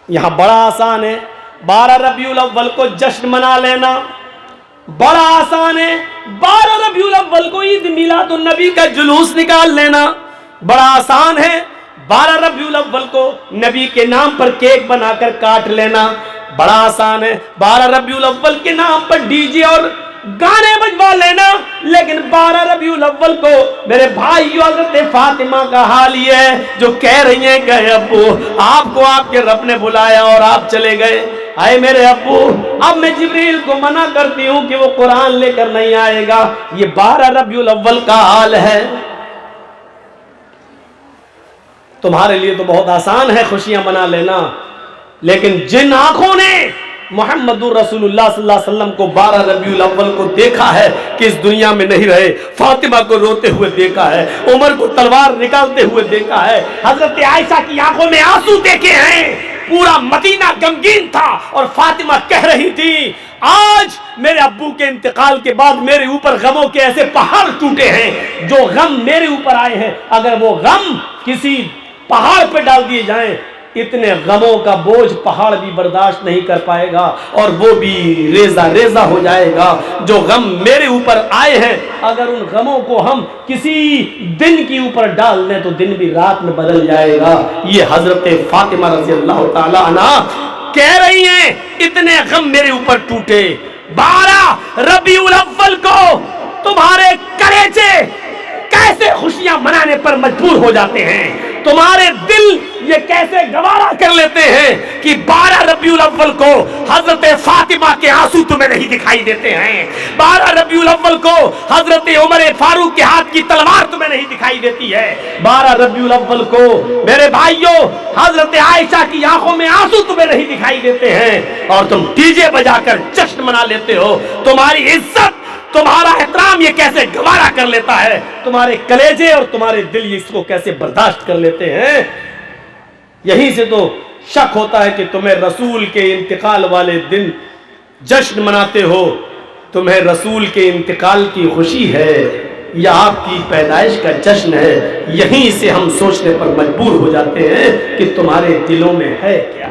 یہاں بڑا آسان ہے، 12 ربیع الاول کو جشن منا لینا، بڑا آسان ہے 12 ربیع الاول کو عید میلاد النبی کا جلوس نکال لینا، بڑا آسان ہے 12 ربیع الاول کو نبی کے نام پر کیک بنا کر کاٹ لینا، بڑا آسان ہے 12 ربیع الاول کے نام پر ڈی جے اور گانے بجوا لینا۔ لیکن 12 ربیع الاول کو میرے بھائیو حضرت فاطمہ کا حال یہ ہے جو کہہ رہی ہیں کہ ابو آپ کو آپ کے رب نے بلایا اور آپ چلے گئے، آئے میرے ابو اب میں جبریل کو منع کرتی ہوں کہ وہ قرآن لے کر نہیں آئے گا۔ یہ 12 ربیع الاول کا حال ہے۔ تمہارے لیے تو بہت آسان ہے خوشیاں منا لینا، لیکن جن آنکھوں نے محمد رسول اللہ صلی اللہ علیہ وسلم کو 12 ربیع الاول کو دیکھا ہے کہ اس دنیا میں نہیں رہے، فاطمہ کو روتے ہوئے دیکھا ہے، عمر کو تلوار نکالتے ہوئے دیکھا ہے، حضرت عائشہ کی آنکھوں میں آنسو دیکھے ہیں، پورا مدینہ غمگین تھا اور فاطمہ کہہ رہی تھی آج میرے ابو کے انتقال کے بعد میرے اوپر غموں کے ایسے پہاڑ ٹوٹے ہیں، جو غم میرے اوپر آئے ہیں اگر وہ غم کسی پہاڑ پہ ڈال دیے جائیں اتنے غموں کا بوجھ پہاڑ بھی برداشت نہیں کر پائے گا اور وہ بھی ریزہ ریزہ ہو جائے گا۔ جو غم میرے اوپر آئے ہیں اگر ان غموں کو ہم کسی دن کے اوپر ڈال دیں تو دن بھی رات میں بدل جائے گا۔ یہ حضرت فاطمہ رضی اللہ تعالی عنہ کہہ رہی ہیں اتنے غم میرے اوپر ٹوٹے۔ 12 ربیع الاول کو تمہارے کلیجے کیسے خوشیاں منانے پر مجبور ہو جاتے ہیں، تمہارے دل یہ کیسے گوارا کر لیتے ہیں کہ 12 ربیع الاول کو حضرت فاطمہ کے آنسو تمہیں نہیں دکھائی دیتے ہیں، 12 ربیع الاول کو حضرت عمر فاروق کے ہاتھ کی تلوار تمہیں نہیں دکھائی دیتی ہے، 12 ربیع الاول کو میرے بھائیوں حضرت عائشہ کی آنکھوں میں آنسو تمہیں نہیں دکھائی دیتے ہیں اور تم ڈی جے بجا کر جشن منا لیتے ہو۔ تمہاری عزت تمہارا احترام یہ کیسے گوارا کر لیتا ہے، تمہارے کلیجے اور تمہارے دل اس کو کیسے برداشت کر لیتے ہیں۔ یہیں سے تو شک ہوتا ہے کہ تمہیں رسول کے انتقال والے دن جشن مناتے ہو، تمہیں رسول کے انتقال کی خوشی ہے یا آپ کی پیدائش کا جشن ہے۔ یہیں سے ہم سوچنے پر مجبور ہو جاتے ہیں کہ تمہارے دلوں میں ہے کیا۔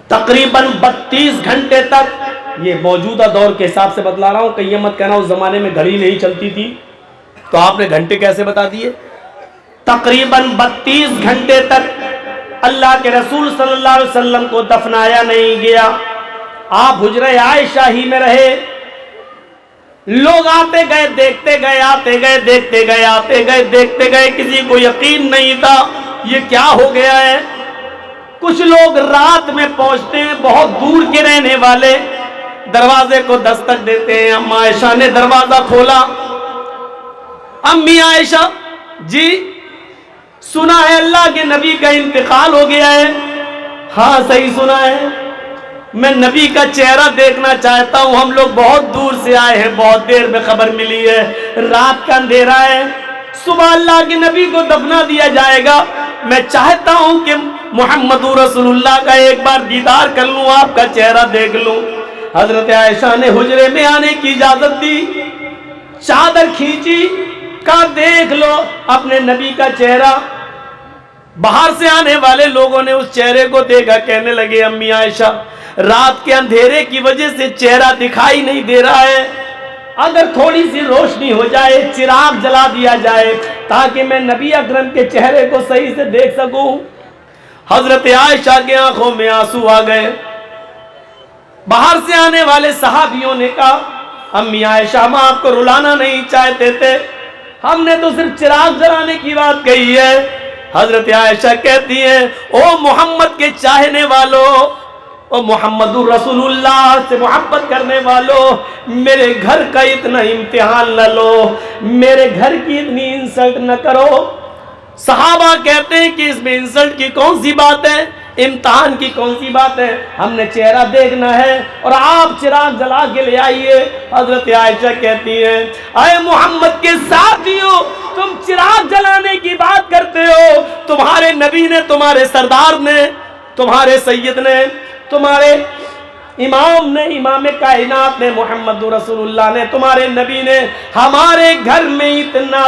تقریباً 32 گھنٹے تک، یہ موجودہ دور کے حساب سے بتلا رہا ہوں، کہ یہ مت کہنا اس زمانے میں گھڑی نہیں چلتی تھی تو آپ نے گھنٹے کیسے بتا دیے۔ تقریباً 32 گھنٹے تک اللہ کے رسول صلی اللہ علیہ وسلم کو دفنایا نہیں گیا، آپ حجرہ عائشہ ہی میں رہے، لوگ آتے گئے دیکھتے گئے، آتے گئے دیکھتے گئے، آتے گئے دیکھتے گئے، کسی کو یقین نہیں تھا یہ کیا ہو گیا ہے۔ کچھ لوگ رات میں پہنچتے ہیں، بہت دور کے رہنے والے دروازے کو دستک دیتے ہیں، اما عائشہ نے دروازہ کھولا، امی عائشہ جی سنا ہے اللہ کے نبی کا انتقال ہو گیا ہے۔ ہاں صحیح سنا ہے، میں نبی کا چہرہ دیکھنا چاہتا ہوں، ہم لوگ بہت دور سے آئے ہیں، بہت دیر میں خبر ملی ہے، رات کا اندھیرا ہے، صبح اللہ کے نبی کو دفنا دیا جائے گا، میں چاہتا ہوں کہ محمد رسول اللہ کا ایک بار دیدار کر لوں، آپ کا چہرہ دیکھ لوں۔ حضرت عائشہ نے حجرے میں آنے کی اجازت دی، چادر کھینچی، کہا دیکھ لو اپنے نبی کا چہرہ۔ باہر سے آنے والے لوگوں نے اس چہرے کو دیکھا، کہنے لگے امی عائشہ رات کے اندھیرے کی وجہ سے چہرہ دکھائی نہیں دے رہا ہے، اگر تھوڑی سی روشنی ہو جائے، چراغ جلا دیا جائے تاکہ میں نبی اکرم کے چہرے کو صحیح سے دیکھ سکوں۔ حضرت عائشہ کی آنکھوں میں آنسو آ گئے۔ باہر سے آنے والے صحابیوں نے کہا امی عائشہ ہم آپ کو رلانا نہیں چاہتے تھے، ہم نے تو صرف چراغ جلانے کی بات کہی ہے۔ حضرت عائشہ کہتی ہیں او محمد کے چاہنے والوں، او محمد رسول اللہ سے محبت کرنے والوں، میرے گھر کا اتنا امتحان نہ لو، میرے گھر کی اتنی انسلٹ نہ کرو۔ صحابہ کہتے ہیں کہ اس میں انسلٹ کی کون سی بات ہے، امتحان کی کون سی بات ہے، ہم نے چہرہ دیکھنا ہے اور آپ چراغ جلا کے لے آئیے۔ حضرت عائشہ کہتی ہیں اے محمد کے ساتھیوں، تم چراغ جلانے کی بات کرتے ہو، تمہارے نبی نے، تمہارے سردار نے، تمہارے سید نے، تمہارے امام نے، امام کائنات نے، محمد رسول اللہ نے، تمہارے نبی نے ہمارے گھر میں اتنا